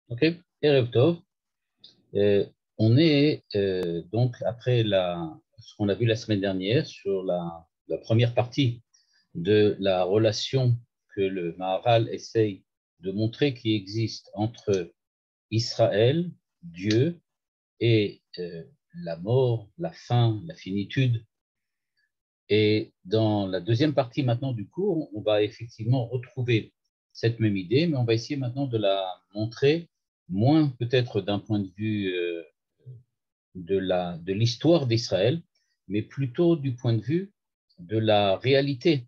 Ok, Erev Tov. On est donc après ce qu'on a vu la semaine dernière sur la première partie de la relation que le Maharal essaye de montrer qui existe entre Israël, Dieu, et la mort, la fin, la finitude. Et dans la deuxième partie maintenant du cours, on va effectivement retrouver cette même idée, mais on va essayer maintenant de la montrer moins peut-être d'un point de vue de l'histoire d'Israël, mais plutôt du point de vue de la réalité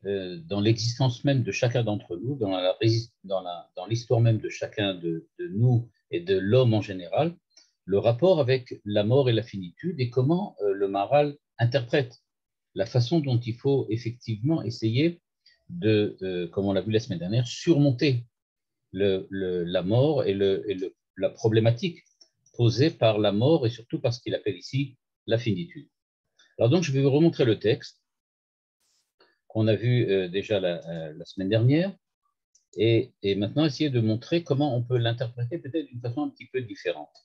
dans l'existence même de chacun d'entre nous, dans l'histoire même de chacun de nous et de l'homme en général, le rapport avec la mort et la finitude et comment le Maharal interprète la façon dont il faut effectivement essayer comme on l'a vu la semaine dernière, surmonter la mort et la problématique posée par la mort et surtout par ce qu'il appelle ici la finitude. Alors donc, je vais vous remontrer le texte qu'on a vu déjà la semaine dernière et maintenant essayer de montrer comment on peut l'interpréter peut-être d'une façon un petit peu différente.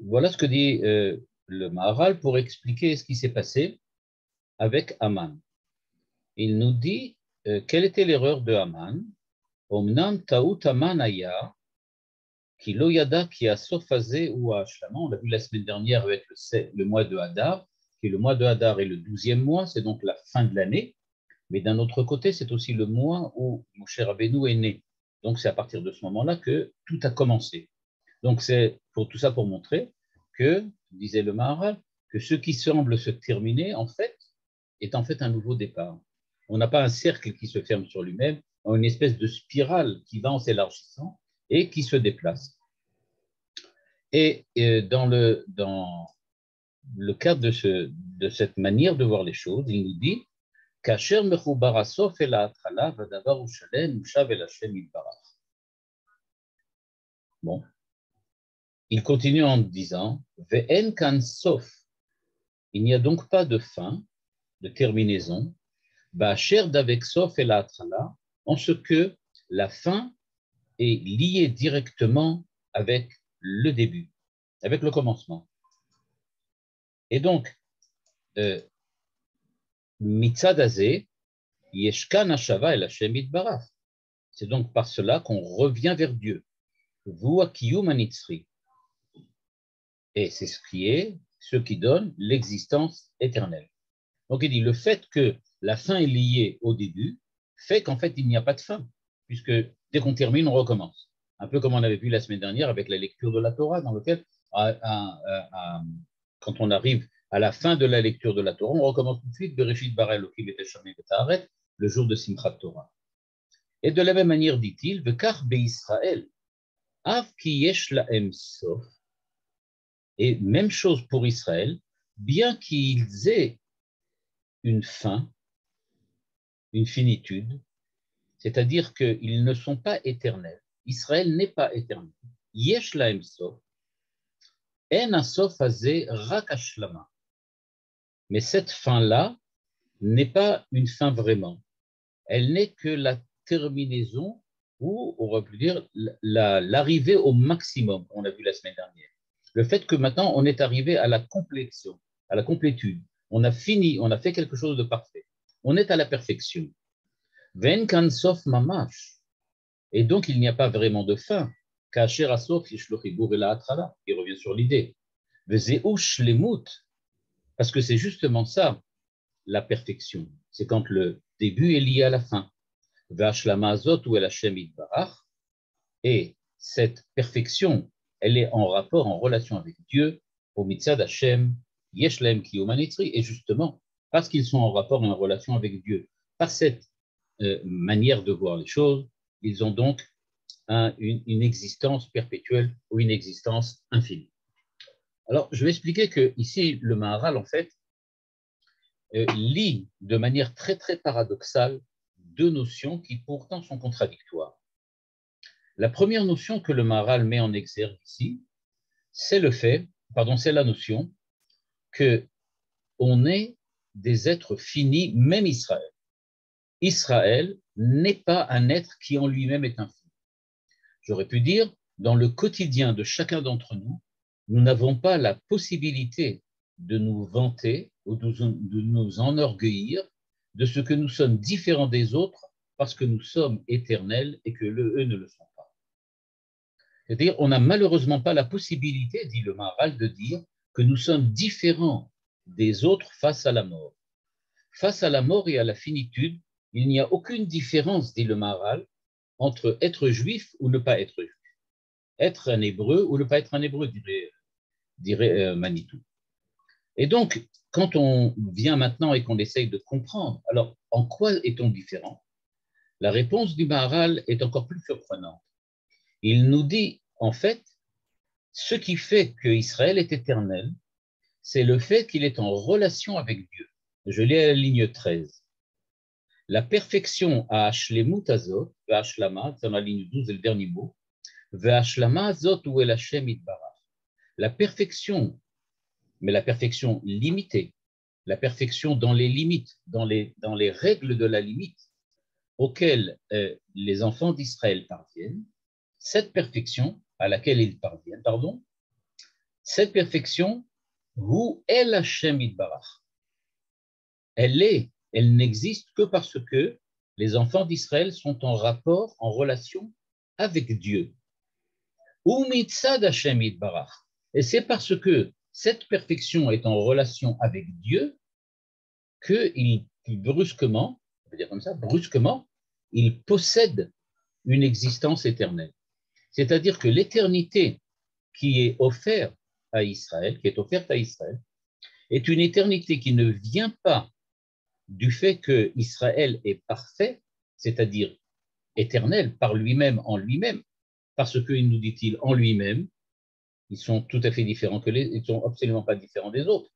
Voilà ce que dit le Maharal pour expliquer ce qui s'est passé avec Haman. Il nous dit quelle était l'erreur de Haman. Omnam taout Haman aya, qui loyada qui a sophasé ou a ashlama. On l'a vu la semaine dernière avec le mois de Hadar, qui est le mois de Hadar est le 12e mois, c'est donc la fin de l'année. Mais d'un autre côté, c'est aussi le mois où Moshe Rabbeinu est né. Donc c'est à partir de ce moment-là que tout a commencé. Donc c'est pour tout ça pour montrer que, disait le Maharal, que ce qui semble se terminer, en fait, est en fait un nouveau départ. On n'a pas un cercle qui se ferme sur lui-même, on a une espèce de spirale qui va en s'élargissant et qui se déplace. Et dans le cadre de cette manière de voir les choses, il nous dit Kacher mechoubar hasof el ha'atchala v'adavar hu shalem ushav el Hashem yitbarach. Bon. Il continue en disant Ve'en kan sof. Il n'y a donc pas de fin, de terminaison. Ba'asher d'avek sof el ha'atchala, en ce que la fin est liée directement avec le début, avec le commencement. Et donc, mitzad hazeh, yeshkan hashava el Hashem yitbarach. C'est donc par cela qu'on revient vers Dieu. Vu ha'kiyum hanitzri. Et c'est ce qui donne l'existence éternelle. Donc il dit, le fait que la fin est liée au début fait qu'en fait il n'y a pas de fin, puisque dès qu'on termine, on recommence. Un peu comme on avait vu la semaine dernière avec la lecture de la Torah, dans lequel, quand on arrive à la fin de la lecture de la Torah, on recommence tout de suite, Bereshit bara Elokim et Hashem v'ta'aret, le jour de Simchat Torah. Et de la même manière, dit-il, V'kach be'Israël, av ki yesh la'em sof. Et même chose pour Israël, bien qu'ils aient une fin, une finitude, c'est-à-dire qu'ils ne sont pas éternels. Israël n'est pas éternel. Yesh lahem sof, en hasof hazeh rak hashlama. Mais cette fin-là n'est pas une fin vraiment. Elle n'est que la terminaison ou, on aurait pu dire, l'arrivée au maximum, on a vu la semaine dernière. Le fait que maintenant, on est arrivé à la complétion, à la complétude. On a fini, on a fait quelque chose de parfait. On est à la perfection. Ven kan sof mamash. Et donc, il n'y a pas vraiment de fin. Kacher asof yishlochibur ela atrala, qui revient sur l'idée. Vezeush lemut, parce que c'est justement ça, la perfection. C'est quand le début est lié à la fin. Ve'ashlama azot ou el Hashem yitbarach. Et cette perfection, elle est en rapport, en relation avec Dieu, au mitzad Hashem, yesh lahem kiyum hanitzri, et justement, parce qu'ils sont en rapport et en relation avec Dieu, par cette manière de voir les choses, ils ont donc une existence perpétuelle ou une existence infinie. Alors, je vais expliquer que ici, le Maharal, en fait, lie de manière très, très paradoxale deux notions qui pourtant sont contradictoires. La première notion que le Maharal met en exergue ici, c'est c'est la notion que on est des êtres finis, même Israël. Israël n'est pas un être qui en lui-même est infini. J'aurais pu dire, dans le quotidien de chacun d'entre nous, nous n'avons pas la possibilité de nous vanter ou de nous enorgueillir de ce que nous sommes différents des autres parce que nous sommes éternels et que eux ne le sont pas. C'est-à-dire, on n'a malheureusement pas la possibilité, dit le Maharal, de dire que nous sommes différents des autres face à la mort. Face à la mort et à la finitude, il n'y a aucune différence, dit le Maharal, entre être juif ou ne pas être juif, être un hébreu ou ne pas être un hébreu, dirait Manitou. Et donc, quand on vient maintenant et qu'on essaye de comprendre, alors en quoi est-on différent? La réponse du Maharal est encore plus surprenante. Il nous dit, en fait, ce qui fait qu'Israël est éternel, c'est le fait qu'il est en relation avec Dieu. Je lis à la ligne 13. La perfection à Hashlemut Azot, V'Hashlama, c'est dans la ligne 12 et le dernier mot, V'Hashlama Azot ou El Hashem Itbarach. La perfection, mais la perfection limitée, la perfection dans les limites, dans les règles de la limite auxquelles les enfants d'Israël parviennent, cette perfection à laquelle ils parviennent, cette perfection, Hu El Hashem Itbarach. Elle n'existe que parce que les enfants d'Israël sont en rapport, en relation avec Dieu. Ou Mitzad Hashem Itbarach. Et c'est parce que cette perfection est en relation avec Dieu qu'il brusquement, on peut dire comme ça, brusquement, il possède une existence éternelle. C'est-à-dire que l'éternité qui est offerte à Israël, est une éternité qui ne vient pas du fait que Israël est parfait, c'est-à-dire éternel par lui-même, en lui-même, parce qu'il nous dit-il en lui-même, ils sont tout à fait différents ils sont absolument pas différents des autres.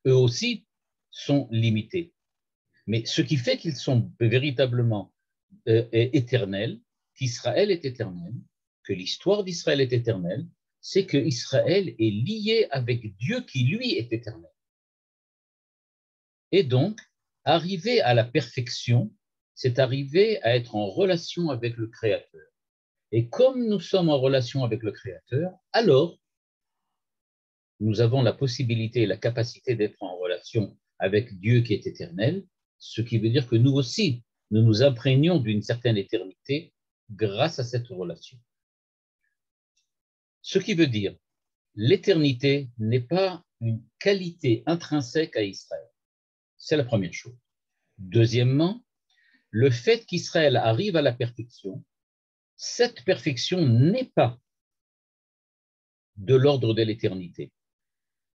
Eux aussi sont limités. Mais ce qui fait qu'ils sont véritablement éternels, qu'Israël est éternel, que l'histoire d'Israël est éternelle, c'est que Israël est lié avec Dieu qui, lui, est éternel. Et donc, arriver à la perfection, c'est arriver à être en relation avec le Créateur. Et comme nous sommes en relation avec le Créateur, alors nous avons la possibilité et la capacité d'être en relation avec Dieu qui est éternel, ce qui veut dire que nous aussi, nous nous imprégnons d'une certaine éternité grâce à cette relation. Ce qui veut dire, l'éternité n'est pas une qualité intrinsèque à Israël. C'est la première chose. Deuxièmement, le fait qu'Israël arrive à la perfection, cette perfection n'est pas de l'ordre de l'éternité.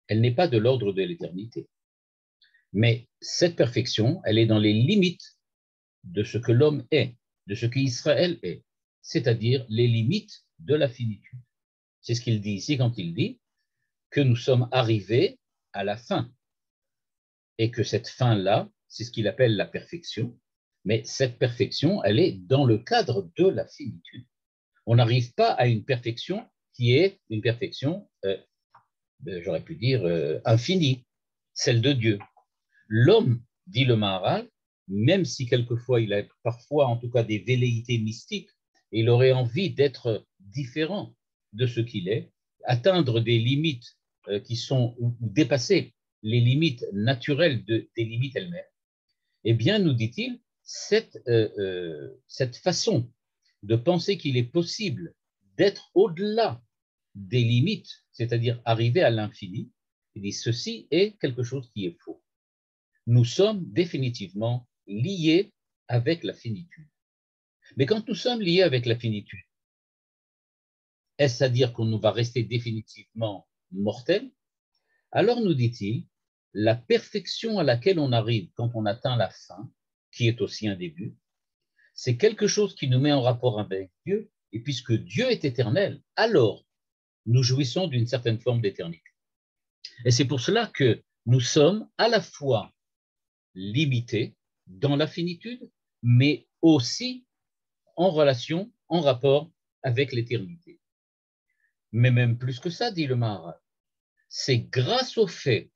Elle n'est pas de l'ordre de l'éternité. Mais cette perfection, elle est dans les limites de ce que l'homme est, de ce qu'Israël est, c'est-à-dire les limites de la finitude. C'est ce qu'il dit ici quand il dit que nous sommes arrivés à la fin et que cette fin-là, c'est ce qu'il appelle la perfection, mais cette perfection, elle est dans le cadre de la finitude. On n'arrive pas à une perfection qui est une perfection, j'aurais pu dire, infinie, celle de Dieu. L'homme, dit le Maharal, même si quelquefois il a parfois en tout cas des velléités mystiques, et il aurait envie d'être différent de ce qu'il est, atteindre des limites qui sont, ou dépasser les limites naturelles des limites elles-mêmes, eh bien, nous dit-il, cette façon de penser qu'il est possible d'être au-delà des limites, c'est-à-dire arriver à l'infini, il dit ceci est quelque chose qui est faux. Nous sommes définitivement liés avec la finitude. Mais quand nous sommes liés avec la finitude, est-ce à dire qu'on va rester définitivement mortel? Alors nous dit-il, la perfection à laquelle on arrive quand on atteint la fin, qui est aussi un début, c'est quelque chose qui nous met en rapport avec Dieu, et puisque Dieu est éternel, alors nous jouissons d'une certaine forme d'éternité. Et c'est pour cela que nous sommes à la fois limités dans la finitude, mais aussi en relation, en rapport avec l'éternité. Mais même plus que ça, dit le Maharal, c'est grâce au fait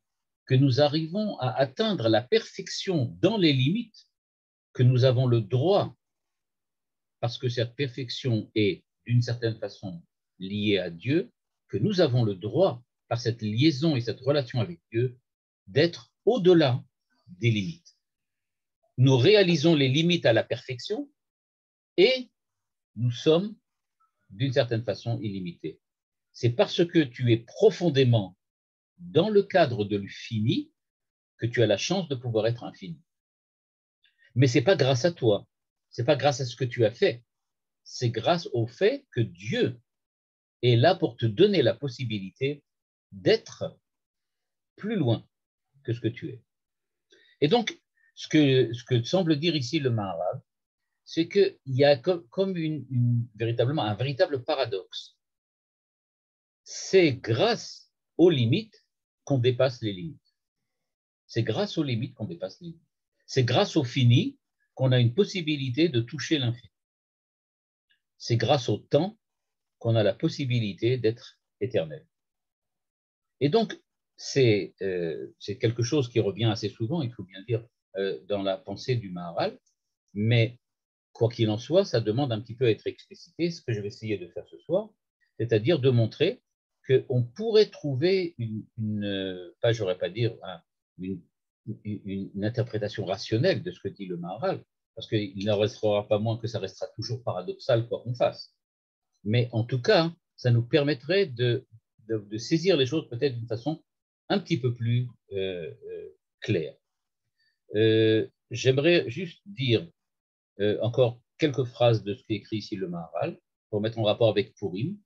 que nous arrivons à atteindre la perfection dans les limites que nous avons le droit, parce que cette perfection est d'une certaine façon liés à Dieu, que nous avons le droit, par cette liaison et cette relation avec Dieu, d'être au-delà des limites. Nous réalisons les limites à la perfection et nous sommes, d'une certaine façon, illimités. C'est parce que tu es profondément dans le cadre de l'infini que tu as la chance de pouvoir être infini. Mais ce n'est pas grâce à toi, ce n'est pas grâce à ce que tu as fait, c'est grâce au fait que Dieu est là pour te donner la possibilité d'être plus loin que ce que tu es. Et donc, ce que semble dire ici le Maharal, c'est qu'il y a comme véritablement un véritable paradoxe. C'est grâce aux limites qu'on dépasse les limites. C'est grâce aux limites qu'on dépasse les limites. C'est grâce au fini qu'on a une possibilité de toucher l'infini. C'est grâce au temps qu'on a la possibilité d'être éternel. Et donc, c'est quelque chose qui revient assez souvent, il faut bien dire, dans la pensée du Maharal, mais quoi qu'il en soit, ça demande un petit peu à être explicité, ce que je vais essayer de faire ce soir, c'est-à-dire de montrer qu'on pourrait trouver pas, j'aurais pas dire, une interprétation rationnelle de ce que dit le Maharal, parce qu'il n'en restera pas moins que ça restera toujours paradoxal quoi qu'on fasse. Mais en tout cas, ça nous permettrait de saisir les choses peut-être d'une façon un petit peu plus claire. J'aimerais juste dire encore quelques phrases de ce qu'écrit ici le Maharal pour mettre en rapport avec Purim.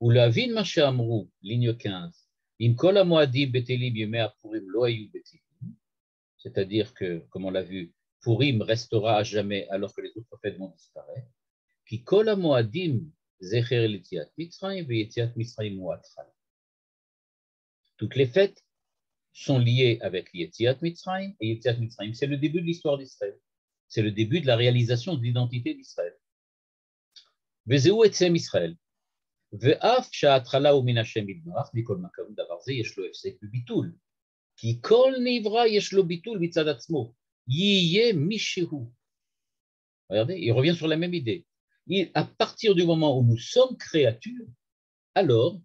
Ou la vin maché amrou, ligne 15, im kol hamoadim betelim yemei Purim lo hayu betelim, c'est-à-dire que, comme on l'a vu, Purim restera à jamais alors que les autres fêtes vont disparaître. Ki kol hamoadim zecher l'Yetziat Mitzrayim ve'Yetziat Mitzrayim hu hatchala. Toutes les fêtes sont liées avec Yetziat Mitzrayim, et Yetziat Mitzrayim, c'est le début de l'histoire d'Israël. C'est le début de la réalisation de l'identité d'Israël. Vezeu etzem Israël. Ve'af sha'atchala hu min Hashem yitbarach, mikol makom davar ze yesh lo hefsek bebitul. Ki kol nivra yesh lo bitul mitzad atzmo. Yiyeh mishehu. Regardez, il revient sur la même idée. À partir du moment où nous sommes créatures, alors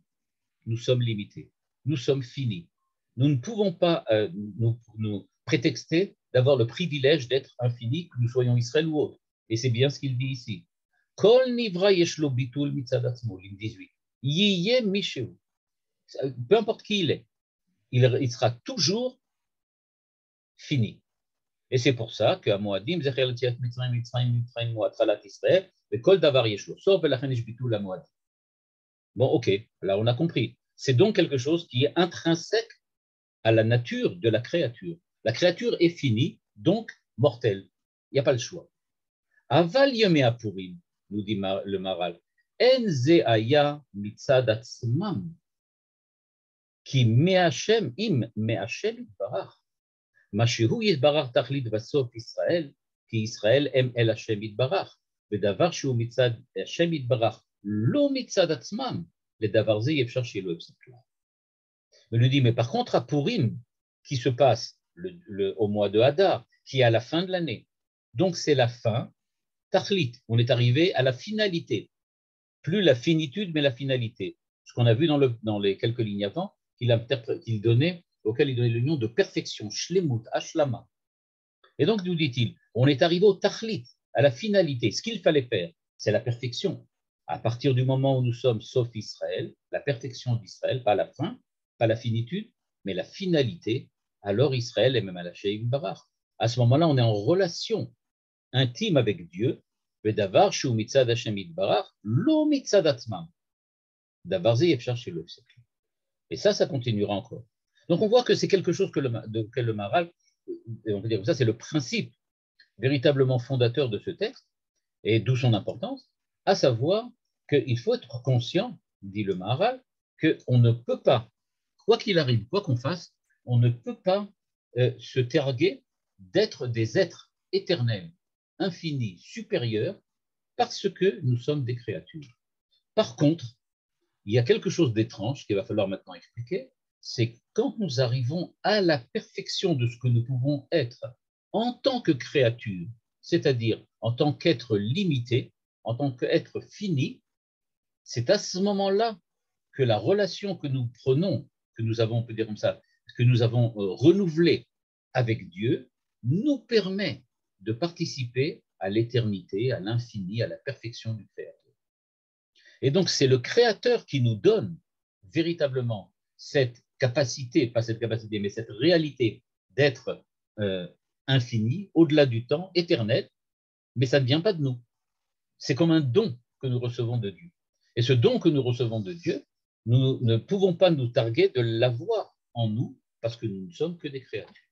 nous sommes limités, nous sommes finis. Nous ne pouvons pas nous prétexter d'avoir le privilège d'être infinis, que nous soyons Israël ou autre. Et c'est bien ce qu'il dit ici. Kol nivra yeshlo bitul mitzad atzmo, ligne 18. Yiyeh mishehu. Peu importe qui il est, il sera toujours fini. Et c'est pour ça qu'à Moadim, Zecher l'Yetziat Mitzrayim, Mitzrayim hu hatchalat Israël, Kol davar yeshlo sof velachen yesh bitul hamoadim. Bon, ok, là on a compris. C'est donc quelque chose qui est intrinsèque à la nature de la créature. La créature est finie, donc mortelle. Il n'y a pas le choix. Aval yemei Purim, nous dit le Maharal, en ze haya mitzad atzmam, ki me'Hashem im me'Hashem yitbarach, ma shehu yitbarach tachlit vasof Israël, ki Israël em el Hashem yitbarach, vedavar shehu mitzad Hashem yitbarach, lo mitzad atzmam, ledavar ze yefshar shelo hefsek la. Il lui dit, mais par contre, à Purim, qui se passe au mois de Hadar, qui est à la fin de l'année, donc c'est la fin, Tachlit, on est arrivé à la finalité, plus la finitude, mais la finalité. Ce qu'on a vu dans les quelques lignes avant, auquel il donnait le nom de perfection, Shlemut, Ashlama. Et donc, nous dit-il, on est arrivé au Tachlit, à la finalité. Ce qu'il fallait faire, c'est la perfection. À partir du moment où nous sommes sauf Israël, la perfection d'Israël, pas la fin, pas la finitude, mais la finalité, alors Israël est même à la Sheim Barach. À ce moment-là, on est en relation intime avec Dieu. Vedavar shu mitzad Hashem yitbarach, lo mitzad atzmam. Davar ze yefshar shelo hefsek la. Et ça continuera encore. Donc on voit que c'est quelque chose que le Maharal, on peut dire que ça, c'est le principe véritablement fondateur de ce texte, et d'où son importance, à savoir qu'il faut être conscient, dit le Maharal, qu'on ne peut pas, quoi qu'il arrive, quoi qu'on fasse, on ne peut pas se targuer d'être des êtres éternels, infinis, supérieurs, parce que nous sommes des créatures. Par contre, il y a quelque chose d'étrange qu'il va falloir maintenant expliquer, c'est quand nous arrivons à la perfection de ce que nous pouvons être en tant que créature, c'est-à-dire en tant qu'être limité, en tant qu'être fini, c'est à ce moment-là que la relation que nous prenons, que nous avons, on peut dire comme ça, que nous avons renouvelée avec Dieu, nous permet de participer à l'éternité, à l'infini, à la perfection du Créateur. Et donc, c'est le Créateur qui nous donne véritablement cette capacité, pas cette capacité, mais cette réalité d'être infini, au-delà du temps, éternel, mais ça ne vient pas de nous. C'est comme un don que nous recevons de Dieu. Et ce don que nous recevons de Dieu, nous ne pouvons pas nous targuer de l'avoir en nous parce que nous ne sommes que des créatures.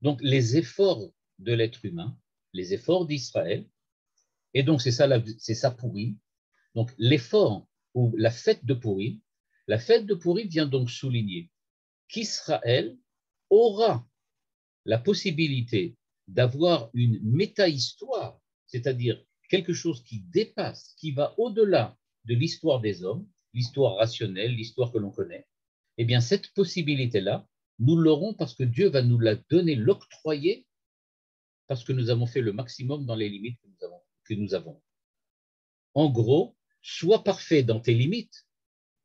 Donc, les efforts de l'être humain, les efforts d'Israël, et donc c'est ça Pourim. Donc, l'effort ou la fête de Pourim vient donc souligner qu'Israël aura la possibilité d'avoir une méta-histoire, c'est-à-dire quelque chose qui dépasse, qui va au-delà de l'histoire des hommes, l'histoire rationnelle, l'histoire que l'on connaît. Eh bien, cette possibilité-là, nous l'aurons parce que Dieu va nous la donner, l'octroyer, parce que nous avons fait le maximum dans les limites que nous avons. En gros, sois parfait dans tes limites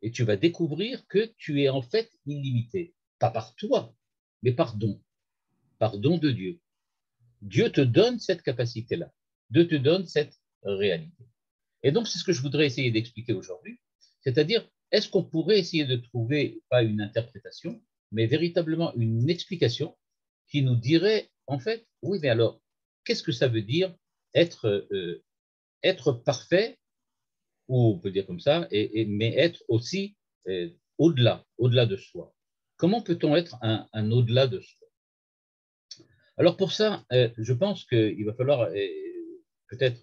et tu vas découvrir que tu es en fait illimité. Pas par toi, mais par don de Dieu. Dieu te donne cette capacité-là, Dieu te donne cette réalité. Et donc, c'est ce que je voudrais essayer d'expliquer aujourd'hui, c'est-à-dire, est-ce qu'on pourrait essayer de trouver, pas une interprétation, mais véritablement une explication qui nous dirait, en fait, oui, mais alors, qu'est-ce que ça veut dire être parfait, ou on peut dire comme ça, mais être aussi au-delà de soi. Comment peut-on être un au-delà de soi? Alors pour ça, je pense qu'il va falloir peut-être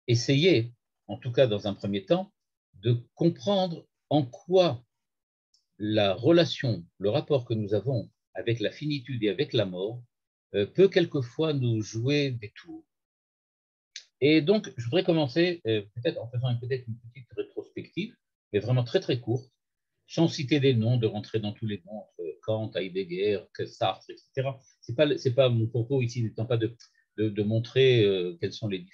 essayer, en tout cas dans un premier temps, de comprendre en quoi la relation, le rapport que nous avons avec la finitude et avec la mort peut quelquefois nous jouer des tours. Et donc, je voudrais commencer peut-être en faisant peut-être une petite rétrospective, mais vraiment très très courte, sans citer des noms, de rentrer dans tous les noms, entre Kant, Heidegger, Sartre, etc. C'est pas mon propos ici n'étant pas de montrer quelles sont les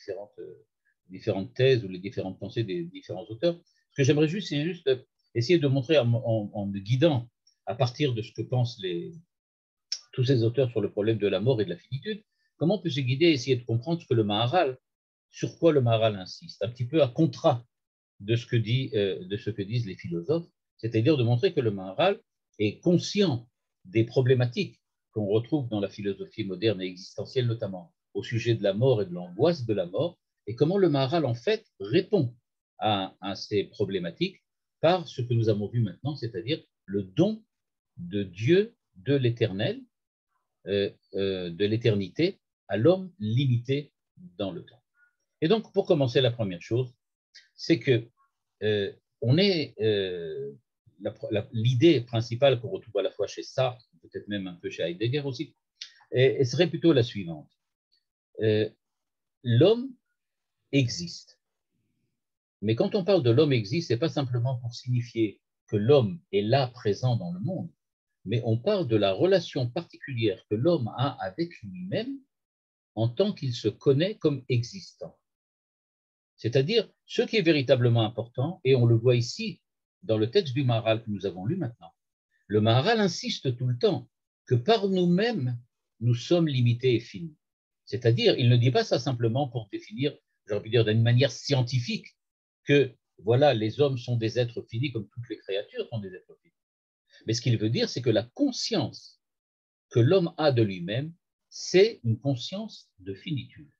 différentes thèses ou les différentes pensées des différents auteurs. Ce que j'aimerais juste, c'est juste essayer de montrer en me guidant à partir de ce que pensent tous ces auteurs sur le problème de la mort et de la finitude, comment on peut se guider et essayer de comprendre ce que le Maharal, sur quoi le Maharal insiste, un petit peu à contrat de ce que disent les philosophes, c'est-à-dire de montrer que le Maharal est conscient des problématiques qu'on retrouve dans la philosophie moderne et existentielle, notamment au sujet de la mort et de l'angoisse de la mort, et comment le Maharal, en fait, répond à ces problématiques par ce que nous avons vu maintenant, c'est-à-dire le don de Dieu, de l'éternel, de l'éternité à l'homme limité dans le temps. Et donc, pour commencer, la première chose, c'est que l'idée principale qu'on retrouve à la fois chez Sartre, peut-être même un peu chez Heidegger aussi, et serait plutôt la suivante. L'homme existe. Mais quand on parle de l'homme existe, ce n'est pas simplement pour signifier que l'homme est là, présent dans le monde, mais on parle de la relation particulière que l'homme a avec lui-même en tant qu'il se connaît comme existant. C'est-à-dire ce qui est véritablement important, et on le voit ici dans le texte du Maharal que nous avons lu maintenant. Le Maharal insiste tout le temps que par nous-mêmes, nous sommes limités et finis. C'est-à-dire, il ne dit pas ça simplement pour définir, j'aurais pu dire d'une manière scientifique, que voilà, les hommes sont des êtres finis comme toutes les créatures sont des êtres finis. Mais ce qu'il veut dire, c'est que la conscience que l'homme a de lui-même, c'est une conscience de finitude.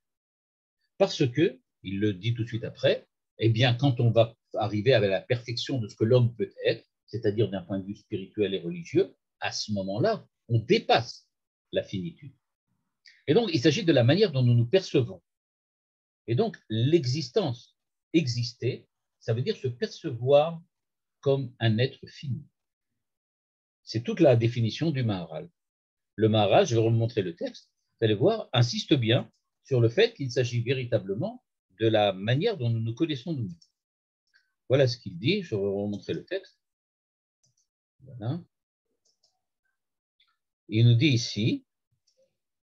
Parce que, il le dit tout de suite après, eh bien, quand on va arriver à la perfection de ce que l'homme peut être, c'est-à-dire d'un point de vue spirituel et religieux, à ce moment-là, on dépasse la finitude. Et donc, il s'agit de la manière dont nous nous percevons. Et donc, l'existence, exister, ça veut dire se percevoir comme un être fini. C'est toute la définition du Maharal. Le Maharal, je vais vous montrer le texte, vous allez voir, insiste bien sur le fait qu'il s'agit véritablement de la manière dont nous nous connaissons nous-mêmes. Voilà ce qu'il dit, je vais vous montrer le texte. Voilà. Il nous dit ici,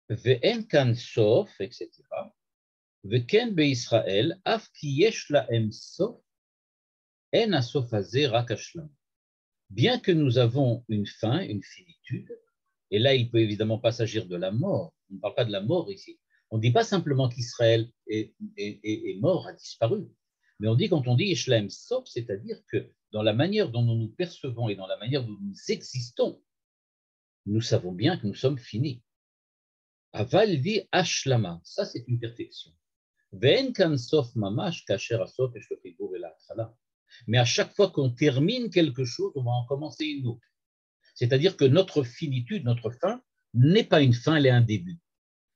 Ve'en kan sof, etc. Veken be'Israël, af ki yesh lahem sof, en hasof hazeh rak hashlam. Bien que nous avons une fin, une finitude, et là il peut évidemment pas s'agir de la mort, on ne parle pas de la mort ici, on ne dit pas simplement qu'Israël est mort, a disparu, mais on dit, quand on dit yesh lahem sof, c'est-à-dire que dans la manière dont nous nous percevons et dans la manière dont nous existons, nous savons bien que nous sommes finis. Aval dit ashlama, ça c'est une perfection. Ve'en kan sof mamash kasher hasof yesh lo chibur el ha'atchala. Mais à chaque fois qu'on termine quelque chose, on va en commencer une autre. C'est-à-dire que notre finitude, notre fin, n'est pas une fin, elle est un début.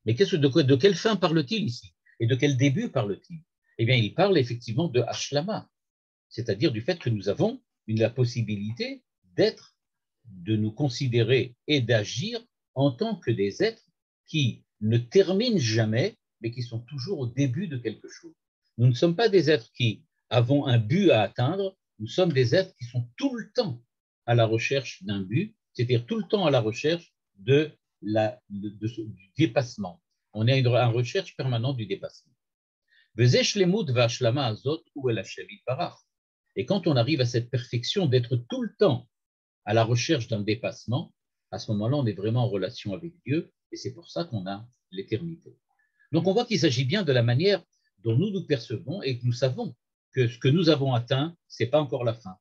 Mais de quelle fin parle-t-il ici? Et de quel début parle-t-il? Eh bien, il parle effectivement de Ashlama, c'est-à-dire du fait que nous avons la possibilité d'être, de nous considérer et d'agir en tant que des êtres qui ne terminent jamais, mais qui sont toujours au début de quelque chose. Nous ne sommes pas des êtres qui avons un but à atteindre, nous sommes des êtres qui sont tout le temps à la recherche d'un but, c'est-à-dire tout le temps à la recherche du dépassement. On est en recherche permanente du dépassement. Et quand on arrive à cette perfection d'être tout le temps à la recherche d'un dépassement, à ce moment-là, on est vraiment en relation avec Dieu, et c'est pour ça qu'on a l'éternité. Donc on voit qu'il s'agit bien de la manière dont nous nous percevons et que nous savons que ce que nous avons atteint, ce n'est pas encore la fin.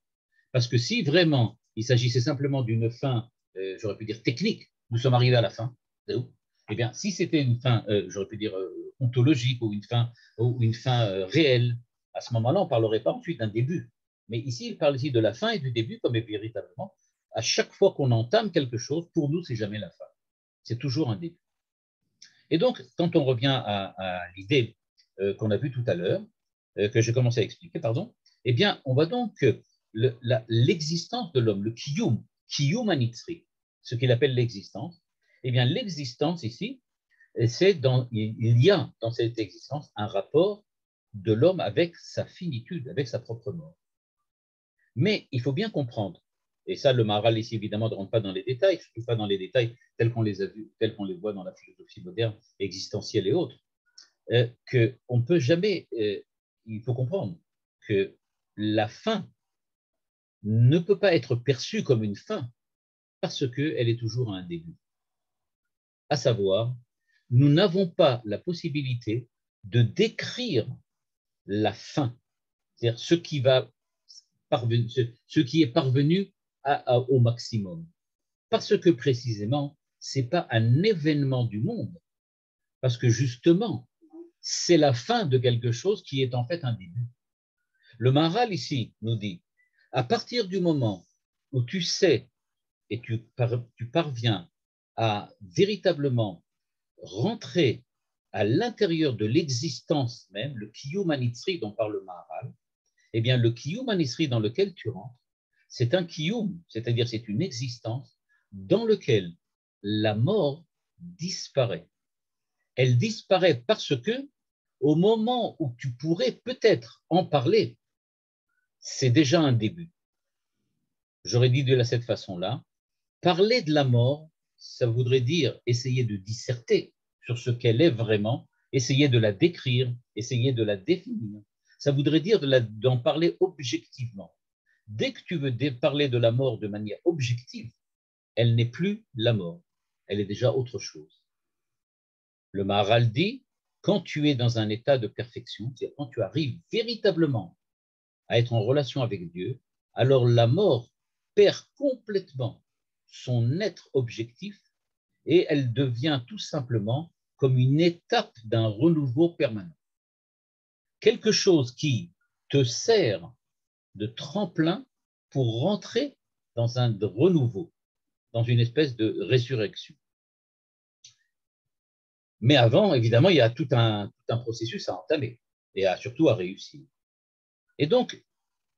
Parce que si vraiment il s'agissait simplement d'une fin, j'aurais pu dire technique, nous sommes arrivés à la fin, eh bien si c'était une fin, j'aurais pu dire ontologique ou une fin réelle, à ce moment-là, on ne parlerait pas ensuite d'un début. Mais ici, il parle ici de la fin et du début comme véritablement, à chaque fois qu'on entame quelque chose, pour nous, c'est jamais la fin. C'est toujours un début. Et donc, quand on revient à l'idée qu'on a vue tout à l'heure, que j'ai commencé à expliquer, pardon, eh bien, on voit donc que l'existence de l'homme, le kiyum anitzri, ce qu'il appelle l'existence, eh bien, l'existence ici, il y a dans cette existence un rapport de l'homme avec sa finitude, avec sa propre mort. Mais il faut bien comprendre, et ça, le Maharal ici, évidemment, ne rentre pas dans les détails, surtout pas dans les détails tels qu'on les a vus, tels qu'on les voit dans la philosophie moderne, existentielle et autres, qu'on ne peut jamais, il faut comprendre que la fin ne peut pas être perçue comme une fin parce qu'elle est toujours à un début. À savoir, nous n'avons pas la possibilité de décrire la fin, c'est-à-dire ce qui est parvenu au maximum. Parce que précisément, ce n'est pas un événement du monde, parce que justement, c'est la fin de quelque chose qui est en fait un début. Le Maharal ici nous dit, à partir du moment où tu sais et tu parviens à véritablement rentrer à l'intérieur de l'existence même, le kiyum anitzri dont parle le Maharal, eh bien le kiyum anitzri dans lequel tu rentres, c'est un kiyum, c'est-à-dire c'est une existence dans laquelle la mort disparaît. Elle disparaît parce que au moment où tu pourrais peut-être en parler, c'est déjà un début. J'aurais dit de cette façon-là, parler de la mort, ça voudrait dire essayer de disserter sur ce qu'elle est vraiment, essayer de la décrire, essayer de la définir. Ça voudrait dire d'en parler objectivement. Dès que tu veux parler de la mort de manière objective, elle n'est plus la mort, elle est déjà autre chose. Le Maharal dit, quand tu es dans un état de perfection, c'est-à-dire quand tu arrives véritablement à être en relation avec Dieu, alors la mort perd complètement son être objectif et elle devient tout simplement comme une étape d'un renouveau permanent. Quelque chose qui te sert de tremplin pour rentrer dans un renouveau, dans une espèce de résurrection. Mais avant, évidemment, il y a tout un processus à entamer et surtout à réussir. Et donc,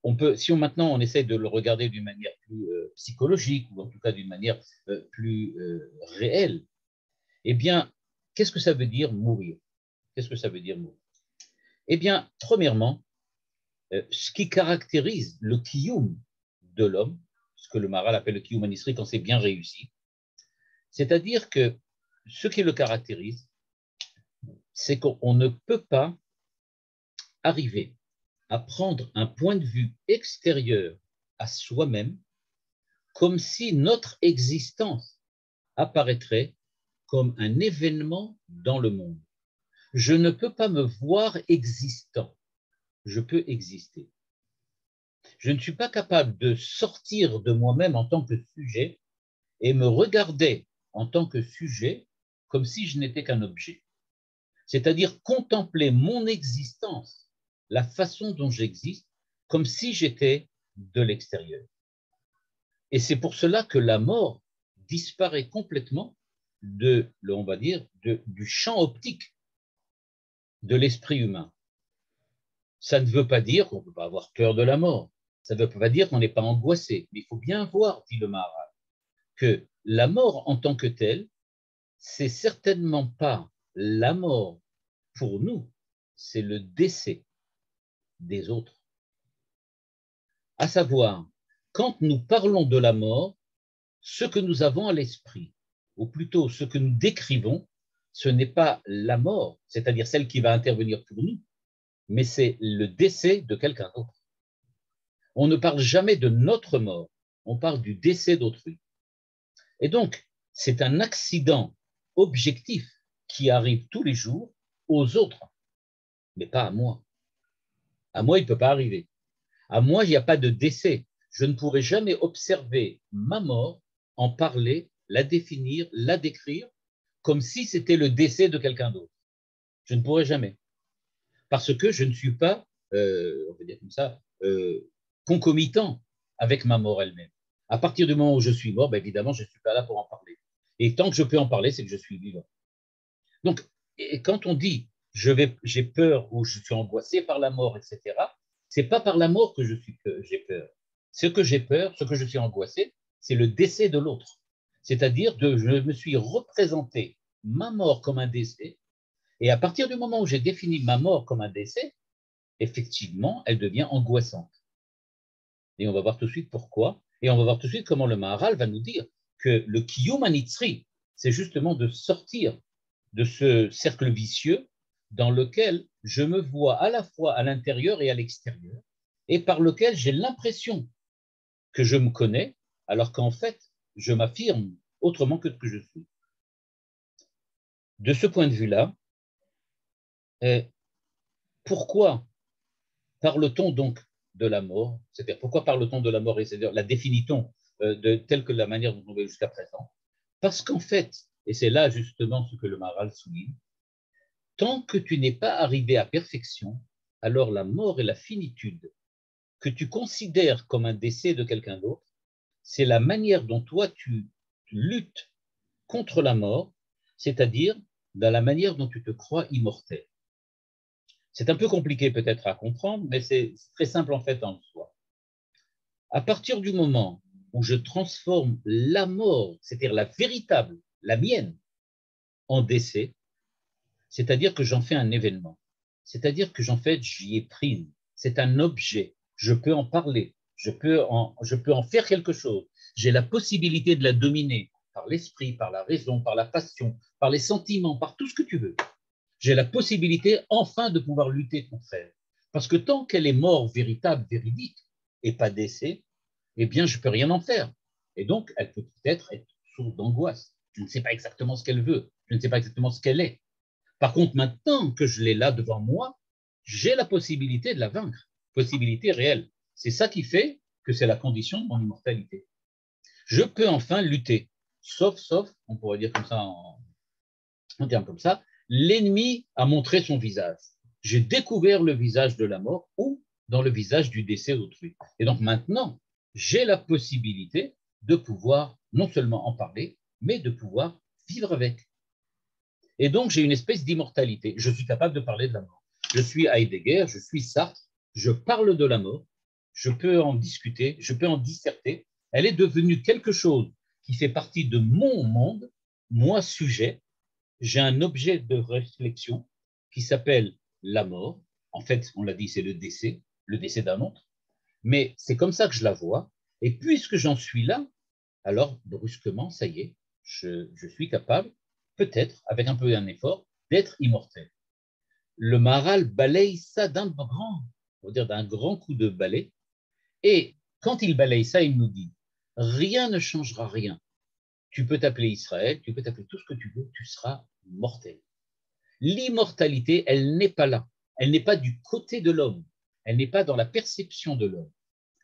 maintenant on essaie de le regarder d'une manière plus psychologique ou en tout cas d'une manière plus réelle, eh bien, qu'est-ce que ça veut dire mourir? Qu'est-ce que ça veut dire mourir? Eh bien, premièrement, ce qui caractérise le kiyum de l'homme, ce que le Maharal appelle le kiyum anitzri quand c'est bien réussi, c'est-à-dire que ce qui le caractérise, c'est qu'on ne peut pas arriver à prendre un point de vue extérieur à soi-même comme si notre existence apparaîtrait comme un événement dans le monde. Je ne peux pas me voir existant, je peux exister. Je ne suis pas capable de sortir de moi-même en tant que sujet et me regarder en tant que sujet comme si je n'étais qu'un objet. C'est-à-dire contempler mon existence, la façon dont j'existe, comme si j'étais de l'extérieur. Et c'est pour cela que la mort disparaît complètement on va dire, du champ optique de l'esprit humain. Ça ne veut pas dire qu'on ne peut pas avoir peur de la mort. Ça ne veut pas dire qu'on n'est pas angoissé. Mais il faut bien voir, dit le Maharal, que la mort en tant que telle, c'est certainement pas la mort pour nous, c'est le décès des autres. À savoir, quand nous parlons de la mort, ce que nous avons à l'esprit, ou plutôt ce que nous décrivons, ce n'est pas la mort, c'est-à-dire celle qui va intervenir pour nous, mais c'est le décès de quelqu'un d'autre. On ne parle jamais de notre mort, on parle du décès d'autrui. Et donc, c'est un accident objectif qui arrive tous les jours aux autres, mais pas à moi. À moi, il ne peut pas arriver. À moi, il n'y a pas de décès. Je ne pourrai jamais observer ma mort, en parler, la définir, la décrire, comme si c'était le décès de quelqu'un d'autre. Je ne pourrai jamais. Parce que je ne suis pas, on va dire comme ça, concomitant avec ma mort elle-même. À partir du moment où je suis mort, ben évidemment, je ne suis pas là pour en parler. Et tant que je peux en parler, c'est que je suis vivant. Donc, et quand on dit j'ai peur ou je suis angoissé par la mort, etc., c'est pas par la mort que j'ai peur. Ce que j'ai peur, ce que je suis angoissé, c'est le décès de l'autre. C'est-à-dire je me suis représenté ma mort comme un décès, et à partir du moment où j'ai défini ma mort comme un décès, effectivement, elle devient angoissante. Et on va voir tout de suite pourquoi, et on va voir tout de suite comment le Maharal va nous dire que le Kiyum Anitzri, c'est justement de sortir de ce cercle vicieux dans lequel je me vois à la fois à l'intérieur et à l'extérieur, et par lequel j'ai l'impression que je me connais, alors qu'en fait, je m'affirme autrement que ce que je suis. De ce point de vue-là, pourquoi parle-t-on donc de la mort? C'est-à-dire, pourquoi parle-t-on de la mort? Et c'est-à-dire, la définit-on telle que la manière dont on l'a jusqu'à présent? Parce qu'en fait, et c'est là justement ce que le Maharal souligne, tant que tu n'es pas arrivé à perfection, alors la mort et la finitude que tu considères comme un décès de quelqu'un d'autre, c'est la manière dont toi tu luttes contre la mort, c'est-à-dire dans la manière dont tu te crois immortel. C'est un peu compliqué peut-être à comprendre, mais c'est très simple en fait en soi. À partir du moment où je transforme la mort, c'est-à-dire la véritable, la mienne, en décès, c'est-à-dire que j'en fais un événement, c'est-à-dire que j'en fait, j'y ai prise, c'est un objet, je peux en parler, je peux en faire quelque chose, j'ai la possibilité de la dominer par l'esprit, par la raison, par la passion, par les sentiments, par tout ce que tu veux. J'ai la possibilité enfin de pouvoir lutter contre elle. Parce que tant qu'elle est mort véritable, véridique, et pas décès, eh bien, je ne peux rien en faire. Et donc, elle peut peut-être être source d'angoisse. Je ne sais pas exactement ce qu'elle veut, je ne sais pas exactement ce qu'elle est. Par contre, maintenant que je l'ai là devant moi, j'ai la possibilité de la vaincre, possibilité réelle. C'est ça qui fait que c'est la condition de mon immortalité. Je peux enfin lutter, sauf, on pourrait dire comme ça, en termes comme ça, l'ennemi a montré son visage. J'ai découvert le visage de la mort ou dans le visage du décès d'autrui. Et donc maintenant, j'ai la possibilité de pouvoir non seulement en parler, mais de pouvoir vivre avec. Et donc, j'ai une espèce d'immortalité. Je suis capable de parler de la mort. Je suis Heidegger, je suis Sartre, je parle de la mort, je peux en discuter, je peux en disserter. Elle est devenue quelque chose qui fait partie de mon monde, moi sujet. J'ai un objet de réflexion qui s'appelle la mort. En fait, on l'a dit, c'est le décès d'un autre. Mais c'est comme ça que je la vois. Et puisque j'en suis là, alors brusquement, ça y est, je suis capable, peut-être, avec un peu d'un effort, d'être immortel. le Maharal balaye ça on va dire d'un grand coup de balai. Et quand il balaye ça, il nous dit, rien ne changera rien. Tu peux t'appeler Israël, tu peux t'appeler tout ce que tu veux, tu seras mortel. L'immortalité, elle n'est pas là. Elle n'est pas du côté de l'homme. Elle n'est pas dans la perception de l'homme.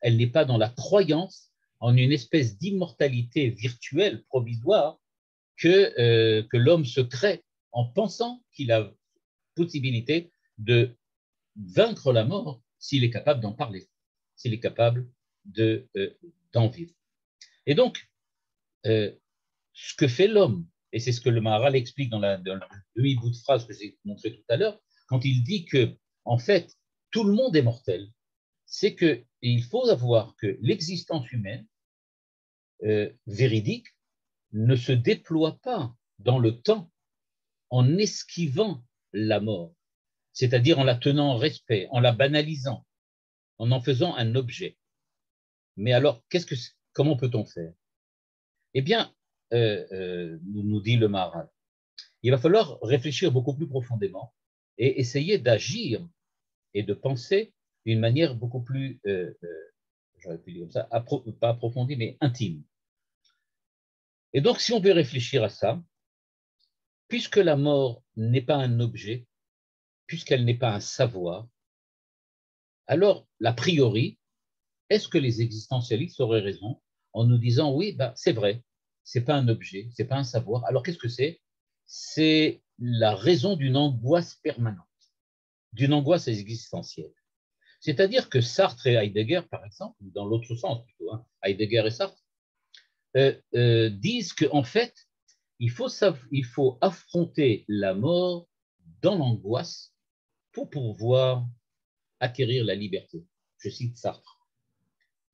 Elle n'est pas dans la croyance en une espèce d'immortalité virtuelle, provisoire, que l'homme se crée en pensant qu'il a possibilité de vaincre la mort s'il est capable d'en parler, s'il est capable d'en vivre. Et donc, ce que fait l'homme, et c'est ce que le Maharal explique dans le demi-bout de phrase que j'ai montré tout à l'heure, quand il dit que, en fait, tout le monde est mortel, c'est qu'il faut avoir que l'existence humaine véridique ne se déploie pas dans le temps en esquivant la mort, c'est-à-dire en la tenant en respect, en la banalisant, en faisant un objet. Mais alors, comment peut-on faire? Eh bien, nous dit le Maharal, il va falloir réfléchir beaucoup plus profondément et essayer d'agir et de penser d'une manière beaucoup plus, j'aurais pu dire comme ça, pas approfondie, mais intime. Et donc, si on veut réfléchir à ça, puisque la mort n'est pas un objet, puisqu'elle n'est pas un savoir, alors, l'a priori, est-ce que les existentialistes auraient raison en nous disant, oui, bah, c'est vrai, c'est pas un objet, c'est pas un savoir. Alors, qu'est-ce que c'est? C'est la raison d'une angoisse permanente, d'une angoisse existentielle. C'est-à-dire que Sartre et Heidegger, par exemple, ou dans l'autre sens plutôt, hein, Heidegger et Sartre, disent qu'en fait, il faut affronter la mort dans l'angoisse pour pouvoir acquérir la liberté. Je cite Sartre.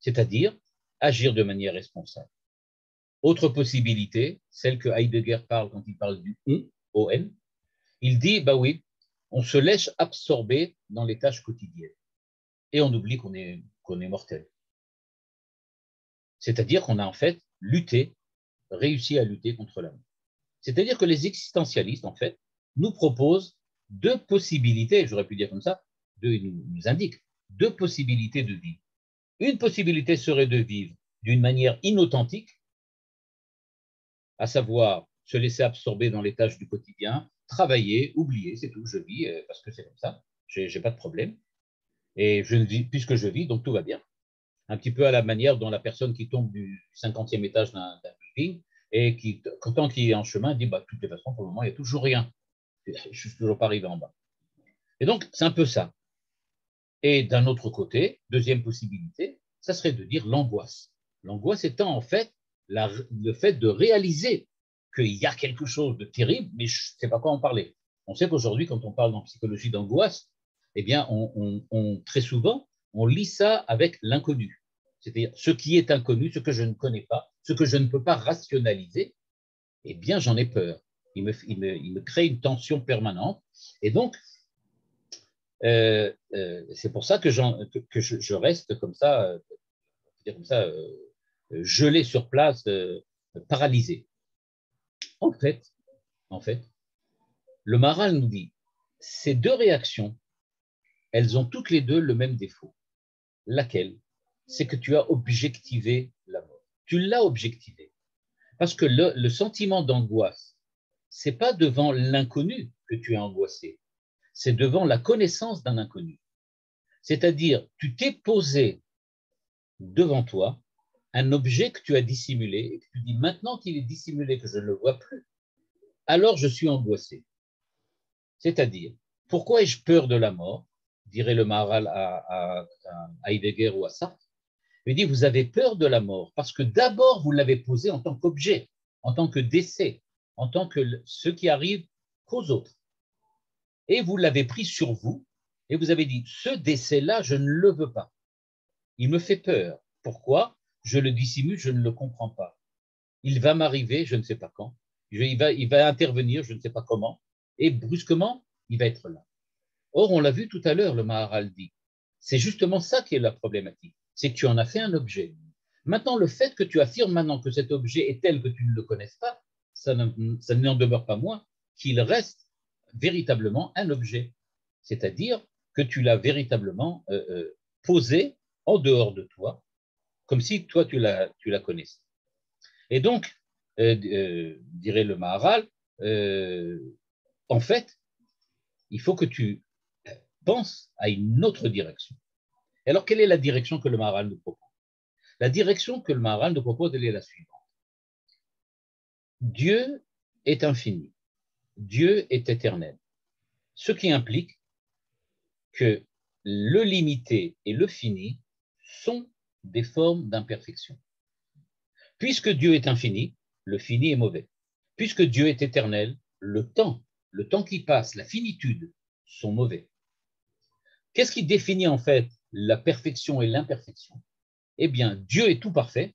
C'est-à-dire agir de manière responsable. Autre possibilité, celle que Heidegger parle quand il parle du on, il dit, bah oui, on se laisse absorber dans les tâches quotidiennes et on oublie qu'on est mortel. C'est-à-dire qu'on a en fait réussi à lutter contre la mort. C'est-à-dire que les existentialistes, en fait, nous proposent deux possibilités, j'aurais pu dire comme ça, ils nous indiquent deux possibilités de vie. Une possibilité serait de vivre d'une manière inauthentique, à savoir se laisser absorber dans les tâches du quotidien, travailler, oublier, c'est tout, je vis parce que c'est comme ça, j'ai pas de problème. Et je vis, puisque je vis, donc tout va bien. Un petit peu à la manière dont la personne qui tombe du 50e étage d'un building et qui, tant qu'il est en chemin, dit, bah, de toutes les façons, pour le moment, il n'y a toujours rien. Je ne suis toujours pas arrivé en bas. Et donc, c'est un peu ça. Et d'un autre côté, deuxième possibilité, ça serait de dire l'angoisse. L'angoisse étant en fait le fait de réaliser qu'il y a quelque chose de terrible, mais je ne sais pas quoi en parler. On sait qu'aujourd'hui, quand on parle en psychologie d'angoisse, eh bien, très souvent, on lit ça avec l'inconnu. C'est-à-dire ce qui est inconnu, ce que je ne connais pas, ce que je ne peux pas rationaliser, eh bien, j'en ai peur. Il me crée une tension permanente. Et donc, c'est pour ça que je reste comme ça, gelé sur place, paralysé. En fait, le Maharal nous dit, ces deux réactions, elles ont toutes les deux le même défaut. Laquelle? C'est que tu as objectivé la mort. Tu l'as objectivé. Parce que le sentiment d'angoisse, c'est pas devant l'inconnu que tu es angoissé, c'est devant la connaissance d'un inconnu. C'est-à-dire, tu t'es posé devant toi un objet que tu as dissimulé et que tu dis maintenant qu'il est dissimulé, que je ne le vois plus, alors je suis angoissé. C'est-à-dire, pourquoi ai-je peur de la mort, dirait le Maharal à Heidegger ou à Sartre. Il dit, vous avez peur de la mort parce que d'abord vous l'avez posé en tant qu'objet, en tant que décès, en tant que ce qui arrive qu'aux autres. Et vous l'avez pris sur vous et vous avez dit, ce décès-là, je ne le veux pas. Il me fait peur. Pourquoi? Je le dissimule, je ne le comprends pas. Il va m'arriver, je ne sais pas quand. Il va intervenir, je ne sais pas comment. Et brusquement, il va être là. Or, on l'a vu tout à l'heure, le Maharal dit. C'est justement ça qui est la problématique. C'est que tu en as fait un objet. Maintenant, le fait que tu affirmes maintenant que cet objet est tel que tu ne le connaisses pas, ça n'en demeure pas moins qu'il reste véritablement un objet. c'est-à-dire que tu l'as véritablement posée en dehors de toi, comme si toi tu la connaissais. Et donc, dirait le Maharal, en fait, il faut que tu penses à une autre direction. Alors, quelle est la direction que le Maharal nous propose? La direction que le Maharal nous propose, elle est la suivante. Dieu est infini, Dieu est éternel, ce qui implique que le limité et le fini sont des formes d'imperfection. Puisque Dieu est infini, le fini est mauvais. Puisque Dieu est éternel, le temps qui passe, la finitude, sont mauvais. Qu'est-ce qui définit en fait la perfection et l'imperfection? Eh bien, Dieu est tout parfait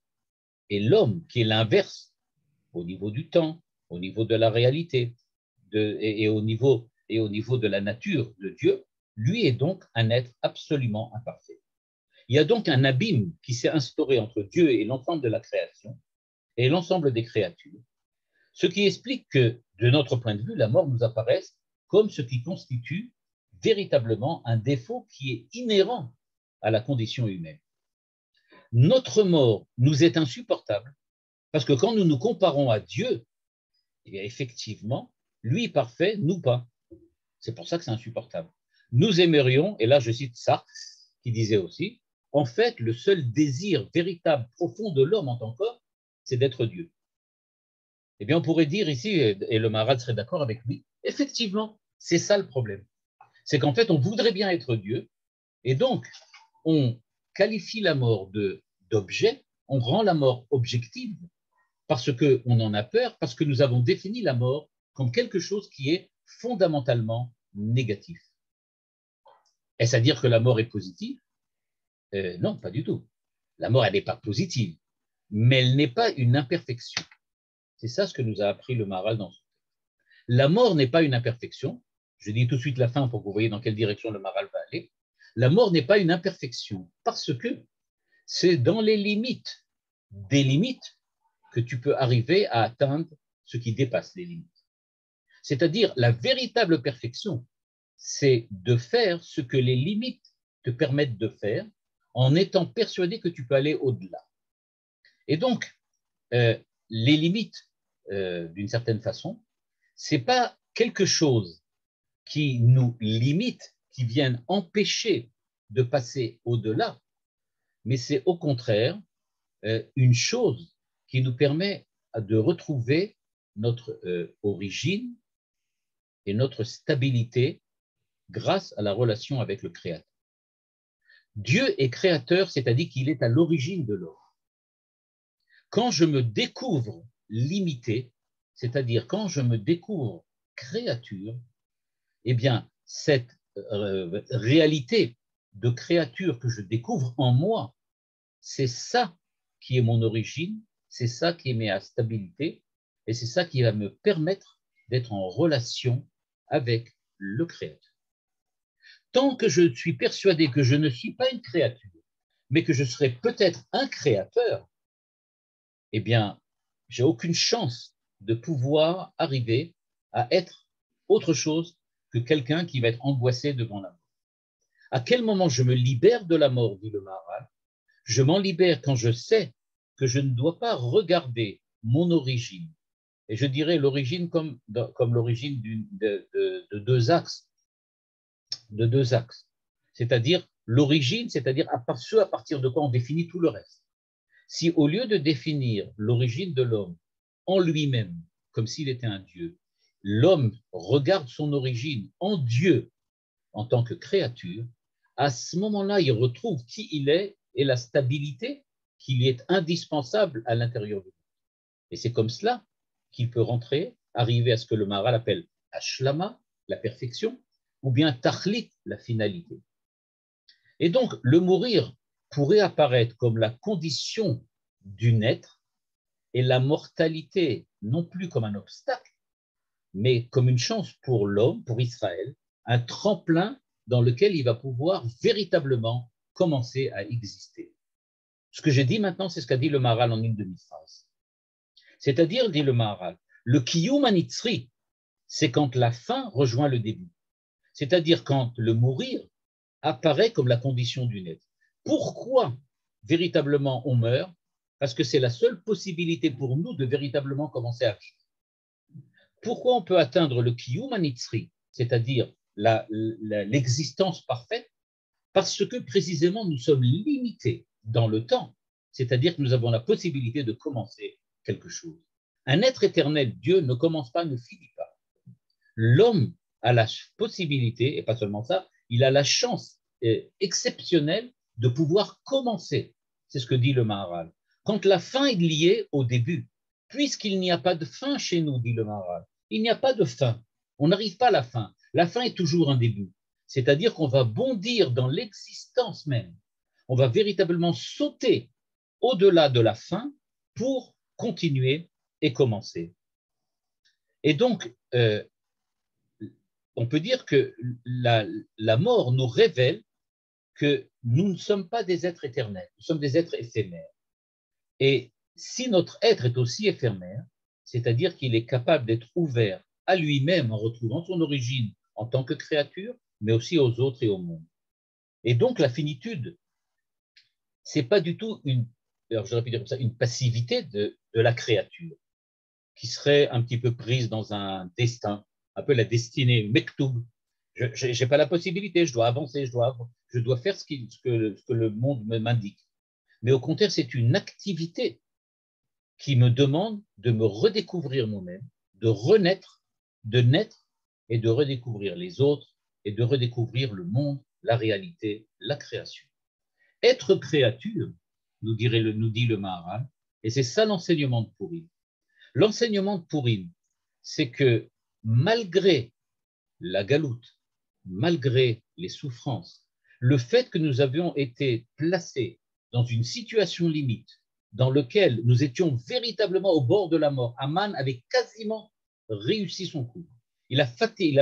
et l'homme, qui est l'inverse au niveau du temps, au niveau de la réalité et au niveau de la nature de Dieu, lui est donc un être absolument imparfait. Il y a donc un abîme qui s'est instauré entre Dieu et l'ensemble de la création et l'ensemble des créatures, ce qui explique que, de notre point de vue, la mort nous apparaisse comme ce qui constitue véritablement un défaut qui est inhérent à la condition humaine. Notre mort nous est insupportable parce que quand nous nous comparons à Dieu, eh bien effectivement, lui est parfait, nous pas. C'est pour ça que c'est insupportable. Nous aimerions, et là je cite Sartre, qui disait aussi, en fait, le seul désir véritable, profond de l'homme en tant qu'homme, c'est d'être Dieu. Eh bien, on pourrait dire ici, et le Maharal serait d'accord avec lui, effectivement, c'est ça le problème. C'est qu'en fait, on voudrait bien être Dieu, et donc, on qualifie la mort d'objet, on rend la mort objective, parce qu'on en a peur, parce que nous avons défini la mort comme quelque chose qui est fondamentalement négatif. Est-ce à dire que la mort est positive? Non, pas du tout. La mort, elle n'est pas positive, mais elle n'est pas une imperfection. C'est ça ce que nous a appris le Maharal dans ce texte. La mort n'est pas une imperfection. Je dis tout de suite la fin pour que vous voyez dans quelle direction le Maharal va aller. La mort n'est pas une imperfection parce que c'est dans les limites des limites que tu peux arriver à atteindre ce qui dépasse les limites. C'est-à-dire, la véritable perfection, c'est de faire ce que les limites te permettent de faire en étant persuadé que tu peux aller au-delà. Et donc, les limites, d'une certaine façon, ce n'est pas quelque chose qui nous limite, qui viennent empêcher de passer au-delà, mais c'est au contraire une chose qui nous permet de retrouver notre origine et notre stabilité grâce à la relation avec le Créateur. Dieu est créateur, c'est-à-dire qu'il est à l'origine de l'homme. Quand je me découvre limité, c'est-à-dire quand je me découvre créature, eh bien, cette réalité de créature que je découvre en moi, c'est ça qui est mon origine, c'est ça qui est ma stabilité, et c'est ça qui va me permettre d'être en relation avec le Créateur. Tant que je suis persuadé que je ne suis pas une créature, mais que je serai peut-être un créateur, eh bien, j'ai aucune chance de pouvoir arriver à être autre chose que quelqu'un qui va être angoissé devant la mort. À quel moment je me libère de la mort, dit le Maharal? Je m'en libère quand je sais que je ne dois pas regarder mon origine. Et je dirais l'origine comme l'origine de deux axes. De deux axes. C'est-à-dire l'origine, c'est-à-dire à partir de quoi on définit tout le reste. Si au lieu de définir l'origine de l'homme en lui-même, comme s'il était un Dieu, l'homme regarde son origine en Dieu, en tant que créature, à ce moment-là, il retrouve qui il est et la stabilité qui lui est indispensable à l'intérieur de lui. Et c'est comme cela qu'il peut rentrer, arriver à ce que le Maharal appelle Ashlama, la perfection, ou bien Tachlit, la finalité. Et donc, le mourir pourrait apparaître comme la condition du être et la mortalité, non plus comme un obstacle, mais comme une chance pour l'homme, pour Israël, un tremplin dans lequel il va pouvoir véritablement commencer à exister. Ce que j'ai dit maintenant, c'est ce qu'a dit le Maharal en une demi-phrase. C'est-à-dire, dit le Maharal, le Kiyum Anitzri, c'est quand la fin rejoint le début. c'est-à-dire quand le mourir apparaît comme la condition du naître. Pourquoi véritablement on meurt? Parce que c'est la seule possibilité pour nous de véritablement commencer à vivre. Pourquoi on peut atteindre le kiyum hanitzri, c'est-à-dire l'existence parfaite? Parce que précisément nous sommes limités dans le temps, c'est-à-dire que nous avons la possibilité de commencer quelque chose. Un être éternel, Dieu, ne commence pas, ne finit pas. L'homme a la possibilité, et pas seulement ça, il a la chance exceptionnelle de pouvoir commencer. C'est ce que dit le Maharal. Quand la fin est liée au début, puisqu'il n'y a pas de fin chez nous, dit le Maharal, il n'y a pas de fin. On n'arrive pas à la fin. La fin est toujours un début. C'est-à-dire qu'on va bondir dans l'existence même. On va véritablement sauter au-delà de la fin pour continuer et commencer. Et donc, on peut dire que la mort nous révèle que nous ne sommes pas des êtres éternels, nous sommes des êtres éphémères. Et si notre être est aussi éphémère, c'est-à-dire qu'il est capable d'être ouvert à lui-même en retrouvant son origine en tant que créature, mais aussi aux autres et au monde. Et donc la finitude, c'est pas du tout j'aurais pu dire comme ça, une passivité de la créature, qui serait un petit peu prise dans un destin, un peu la destinée, mektoub. Je n'ai pas la possibilité, je dois avancer, je dois faire ce que le monde m'indique. Mais au contraire, c'est une activité qui me demande de me redécouvrir moi-même, de renaître, de naître et de redécouvrir les autres et de redécouvrir le monde, la réalité, la création. Être créature, nous dit le Maharal, et c'est ça l'enseignement de Purim. L'enseignement de Purim, c'est que malgré la galoute, malgré les souffrances, le fait que nous avions été placés dans une situation limite, dans laquelle nous étions véritablement au bord de la mort, Aman avait quasiment réussi son coup. Il a failli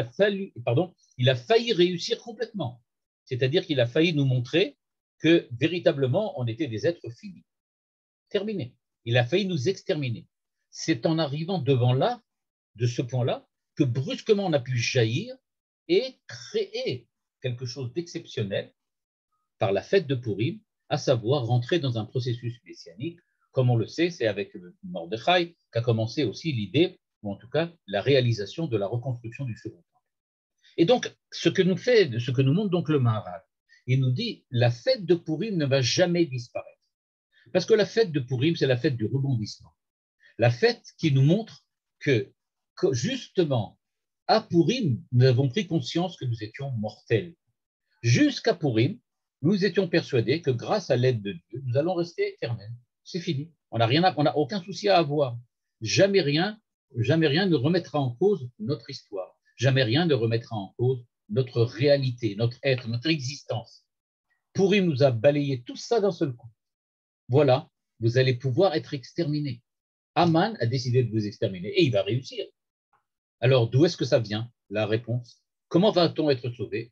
réussir complètement. C'est-à-dire qu'il a failli nous montrer que véritablement on était des êtres finis, terminés. Il a failli nous exterminer. C'est en arrivant devant là, de ce point-là, que brusquement on a pu jaillir et créer quelque chose d'exceptionnel par la fête de Purim, à savoir rentrer dans un processus messianique. Comme on le sait, c'est avec Mordechai qu'a commencé aussi l'idée, ou en tout cas la réalisation de la reconstruction du second temple. Et donc, ce que nous montre donc le Maharal, il nous dit, la fête de Purim ne va jamais disparaître. Parce que la fête de Purim, c'est la fête du rebondissement. La fête qui nous montre que justement, à Purim, nous avons pris conscience que nous étions mortels. Jusqu'à Purim, nous étions persuadés que grâce à l'aide de Dieu, nous allons rester éternels. C'est fini. On n'a aucun souci à avoir. Jamais rien ne remettra en cause notre histoire. Jamais rien ne remettra en cause notre réalité, notre être, notre existence. Purim nous a balayé tout ça d'un seul coup. Voilà, vous allez pouvoir être exterminés. Aman a décidé de vous exterminer et il va réussir. Alors, d'où est-ce que ça vient? La réponse. Comment va-t-on être sauvé?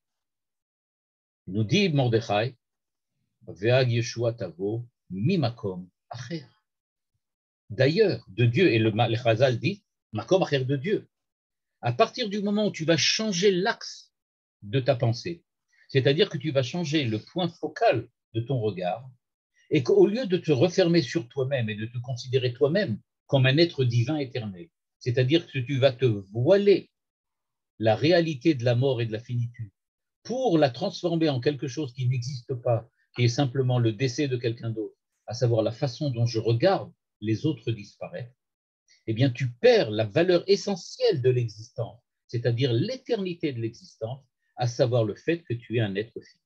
Nous dit Mordechai, Ve'ag Yeshua tavo mimakom acher. D'ailleurs, de Dieu, et le Chazal dit, makom acher de Dieu. À partir du moment où tu vas changer l'axe de ta pensée, c'est-à-dire que tu vas changer le point focal de ton regard, et qu'au lieu de te refermer sur toi-même et de te considérer toi-même comme un être divin éternel, c'est-à-dire que tu vas te voiler la réalité de la mort et de la finitude pour la transformer en quelque chose qui n'existe pas, qui est simplement le décès de quelqu'un d'autre, à savoir la façon dont je regarde les autres disparaître, eh bien tu perds la valeur essentielle de l'existence, c'est-à-dire l'éternité de l'existence, à savoir le fait que tu es un être fini.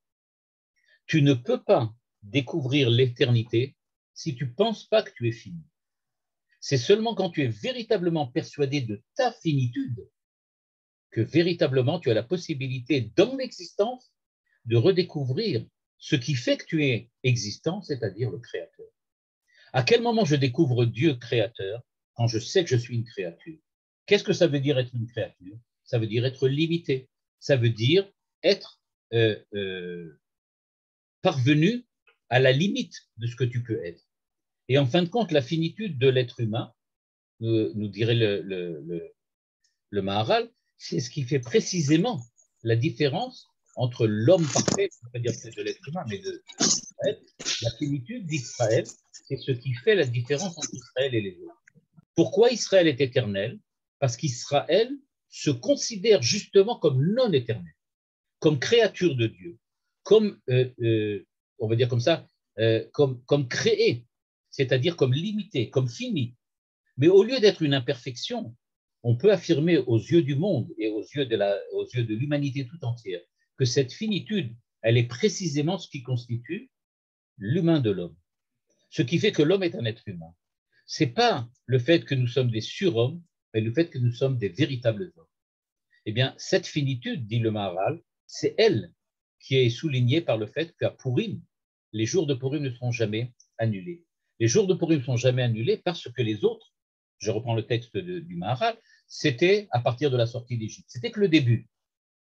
Tu ne peux pas découvrir l'éternité si tu ne penses pas que tu es fini. C'est seulement quand tu es véritablement persuadé de ta finitude que véritablement tu as la possibilité dans l'existence de redécouvrir ce qui fait que tu es existant, c'est-à-dire le Créateur. À quel moment je découvre Dieu créateur? Quand je sais que je suis une créature. Qu'est-ce que ça veut dire être une créature? Ça veut dire être limité. Ça veut dire être parvenu à la limite de ce que tu peux être. Et en fin de compte, la finitude de l'être humain, nous dirait le Maharal, c'est ce qui fait précisément la différence entre l'homme parfait, c'est-à-dire de l'être humain, mais d'Israël. La finitude d'Israël, c'est ce qui fait la différence entre Israël et les autres. Pourquoi Israël est éternel? Parce qu'Israël se considère justement comme non éternel, comme créature de Dieu, comme, on va dire comme ça, comme créé, c'est-à-dire comme limité, comme fini. Mais au lieu d'être une imperfection, on peut affirmer aux yeux du monde et aux yeux de l'humanité tout entière que cette finitude, elle est précisément ce qui constitue l'humain de l'homme. Ce qui fait que l'homme est un être humain. Ce n'est pas le fait que nous sommes des surhommes, mais le fait que nous sommes des véritables hommes. Eh bien, cette finitude, dit le Maharal, c'est elle qui est soulignée par le fait qu'à Purim, les jours de Purim ne seront jamais annulés. Les jours de Purim ne sont jamais annulés parce que les autres, je reprends le texte du Maharal, c'était à partir de la sortie d'Égypte. C'était que le début.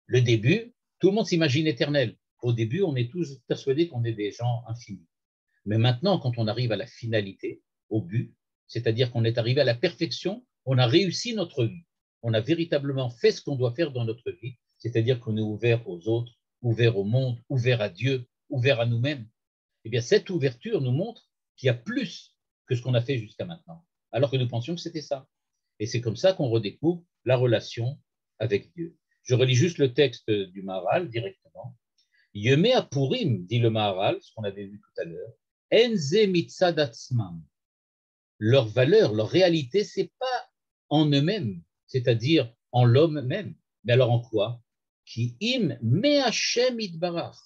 Le début, tout le monde s'imagine éternel. Au début, on est tous persuadés qu'on est des gens infinis. Mais maintenant, quand on arrive à la finalité, au but, c'est-à-dire qu'on est arrivé à la perfection, on a réussi notre vie. On a véritablement fait ce qu'on doit faire dans notre vie, c'est-à-dire qu'on est ouvert aux autres, ouvert au monde, ouvert à Dieu, ouvert à nous-mêmes. Eh bien, cette ouverture nous montre qu'il y a plus que ce qu'on a fait jusqu'à maintenant, alors que nous pensions que c'était ça. Et c'est comme ça qu'on redécouvre la relation avec Dieu. Je relis juste le texte du Maharal directement. Yemé à Purim, dit le Maharal, ce qu'on avait vu tout à l'heure, Enze mitzadatzmam. Leur valeur, leur réalité, c'est pas en eux-mêmes, c'est-à-dire en l'homme même. Mais alors en quoi? Ki im me Hashem itbarach.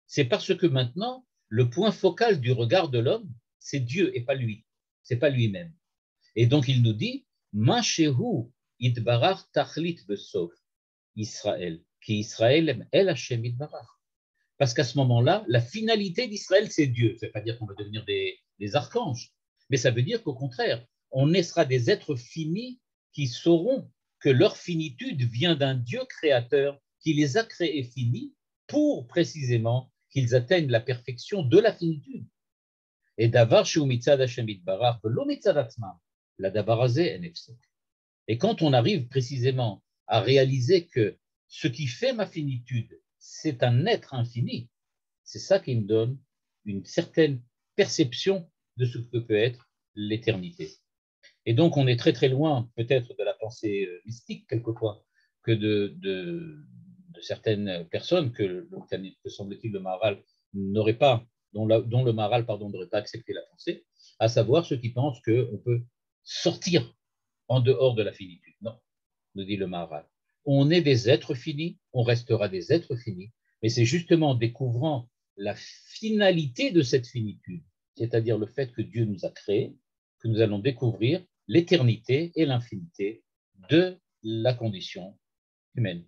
C'est parce que maintenant, le point focal du regard de l'homme, c'est Dieu et pas lui. C'est pas lui-même. Et donc il nous dit, Ma shehu itbarach tachlit besof Israël, qui Israël el Hashem itbarach. Parce qu'à ce moment-là, la finalité d'Israël, c'est Dieu. Ça ne veut pas dire qu'on va devenir des archanges, mais ça veut dire qu'au contraire, on sera des êtres finis qui sauront que leur finitude vient d'un Dieu créateur qui les a créés finis pour précisément qu'ils atteignent la perfection de la finitude. Et davar shu mitzad Hashem itbarach velo mitzad atzmam, la davar hazeh en hefsek. Et quand on arrive précisément à réaliser que ce qui fait ma finitude, c'est un être infini, c'est ça qui me donne une certaine perception de ce que peut être l'éternité. Et donc, on est très très loin peut-être de la pensée mystique quelquefois que de certaines personnes que semble-t-il le Maharal n'aurait pas, dont le Maharal n'aurait pas accepté la pensée, à savoir ceux qui pensent qu'on peut sortir en dehors de la finitude. Non, nous dit le Maharal. On est des êtres finis, on restera des êtres finis, mais c'est justement en découvrant la finalité de cette finitude, c'est-à-dire le fait que Dieu nous a créés, que nous allons découvrir l'éternité et l'infinité de la condition humaine.